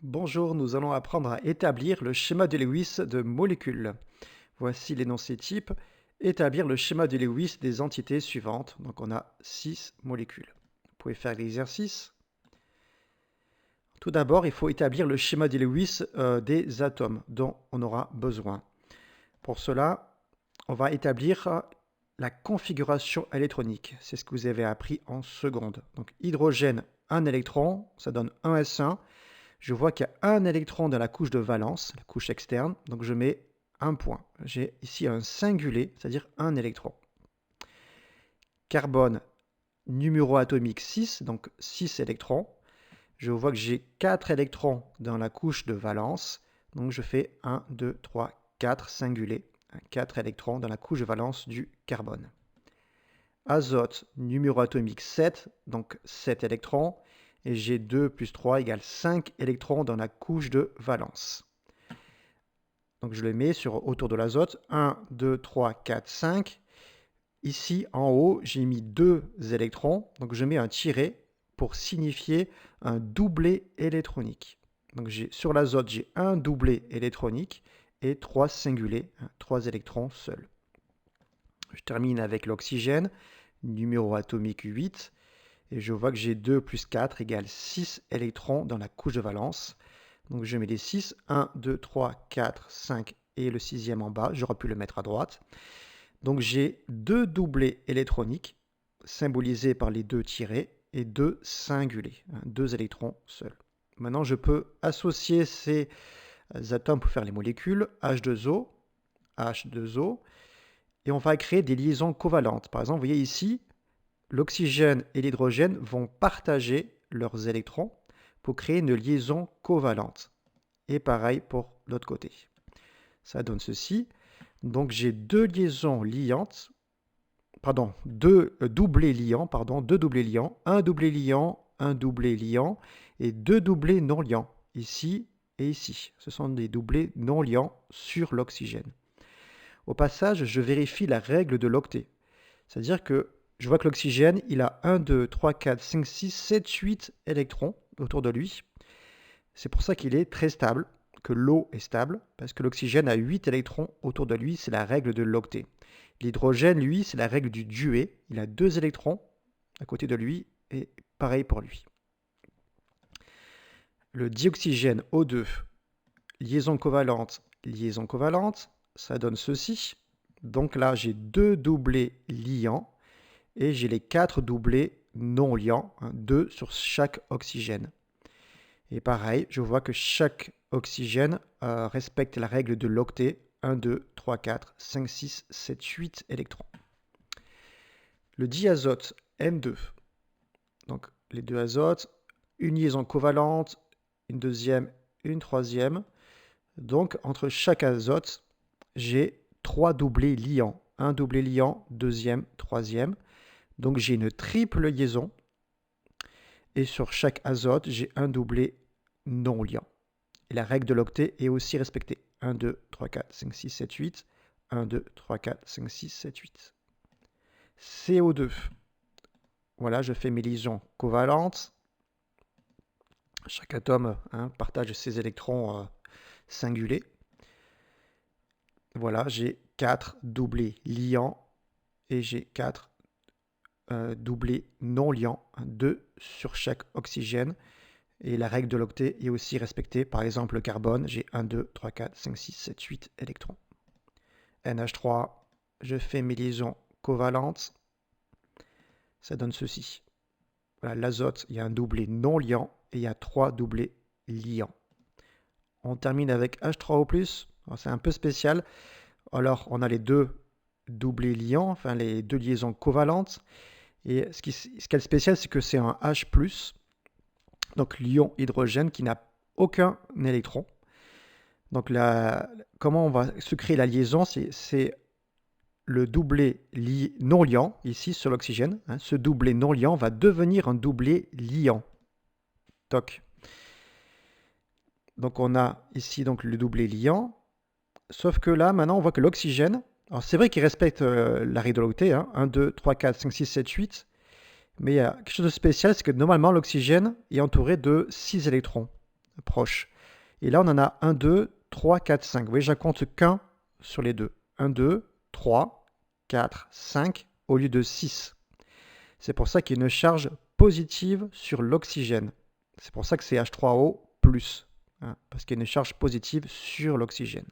Bonjour, nous allons apprendre à établir le schéma de Lewis de molécules. Voici l'énoncé type. Établir le schéma de Lewis des entités suivantes. Donc on a 6 molécules. Vous pouvez faire l'exercice. Tout d'abord, il faut établir le schéma de Lewis des atomes dont on aura besoin. Pour cela, on va établir la configuration électronique. C'est ce que vous avez appris en seconde. Donc hydrogène, un électron, ça donne un S1. Je vois qu'il y a un électron dans la couche de valence, la couche externe, donc je mets un point. J'ai ici un singulier, c'est-à-dire un électron. Carbone, numéro atomique 6, donc 6 électrons. Je vois que j'ai 4 électrons dans la couche de valence, donc je fais 1, 2, 3, 4 singuliers, 4 électrons dans la couche de valence du carbone. Azote, numéro atomique 7, donc 7 électrons. Et j'ai 2 plus 3 égale 5 électrons dans la couche de valence. Donc je les mets autour de l'azote. 1, 2, 3, 4, 5. Ici, en haut, j'ai mis 2 électrons. Donc je mets un tiret pour signifier un doublet électronique. Donc sur l'azote, j'ai un doublet électronique et 3 singuliers, 3 électrons seuls. Je termine avec l'oxygène, numéro atomique 8. Et je vois que j'ai 2 plus 4 égale 6 électrons dans la couche de valence. Donc je mets les 6, 1, 2, 3, 4, 5 et le sixième en bas. J'aurais pu le mettre à droite. Donc j'ai 2 doublets électroniques symbolisés par les 2 tirets et 2 singuliers, 2 électrons seuls. Maintenant je peux associer ces atomes pour faire les molécules H2O, H2O, et on va créer des liaisons covalentes. Par exemple, vous voyez ici, l'oxygène et l'hydrogène vont partager leurs électrons pour créer une liaison covalente. Et pareil pour l'autre côté. Ça donne ceci. Donc j'ai deux liaisons liantes, deux doublés liants, un doublé liant, un doublé liant et deux doublés non liants, ici et ici. Ce sont des doublés non liants sur l'oxygène. Au passage, je vérifie la règle de l'octet. C'est-à-dire que je vois que l'oxygène, il a 1, 2, 3, 4, 5, 6, 7, 8 électrons autour de lui. C'est pour ça qu'il est très stable, que l'eau est stable, parce que l'oxygène a 8 électrons autour de lui, c'est la règle de l'octet. L'hydrogène, lui, c'est la règle du duet. Il a 2 électrons à côté de lui, et pareil pour lui. Le dioxygène O2, liaison covalente, ça donne ceci. Donc là, j'ai 2 doublés liants et j'ai les 4 doublés non liants, 2 sur chaque oxygène. Et pareil, je vois que chaque oxygène respecte la règle de l'octet, 1, 2, 3, 4, 5, 6, 7, 8 électrons. Le diazote N2, donc les deux azotes, une liaison covalente, une deuxième, une troisième. Donc entre chaque azote, j'ai 3 doublés liants. Un doublé liant, deuxième, troisième. Donc j'ai une triple liaison. Et sur chaque azote, j'ai un doublé non liant. Et la règle de l'octet est aussi respectée. 1, 2, 3, 4, 5, 6, 7, 8. 1, 2, 3, 4, 5, 6, 7, 8. CO2. Voilà, je fais mes liaisons covalentes. Chaque atome partage ses électrons singuliers. Voilà, j'ai 4 doublés liants et j'ai 4 doublés non liants, 2 sur chaque oxygène. Et la règle de l'octet est aussi respectée. Par exemple, le carbone, j'ai 1, 2, 3, 4, 5, 6, 7, 8 électrons. NH3, je fais mes liaisons covalentes. Ça donne ceci. Voilà, l'azote, il y a un doublé non liant et il y a 3 doublés liants. On termine avec H3O+. C'est un peu spécial. Alors, on a les deux doublés liants, enfin les deux liaisons covalentes. Et ce qui est spécial, c'est que c'est un H+, donc l'ion hydrogène qui n'a aucun électron. Donc comment on va se créer la liaison, c'est le doublé non liant, ici sur l'oxygène. Ce doublé non liant va devenir un doublé liant. Toc. Donc on a ici donc le doublé liant. Sauf que là, maintenant, on voit que l'oxygène, alors c'est vrai qu'il respecte la règle de l'octet, 1, 2, 3, 4, 5, 6, 7, 8. Mais il y a quelque chose de spécial, c'est que normalement, l'oxygène est entouré de 6 électrons. proches. Et là, on en a 1, 2, 3, 4, 5. Vous voyez, je compte qu'un sur les deux. 1, 2, 3, 4, 5 au lieu de 6. C'est pour ça qu'il y a une charge positive sur l'oxygène. C'est pour ça que c'est H3O+, hein, parce qu'il y a une charge positive sur l'oxygène.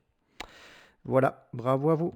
Voilà, bravo à vous.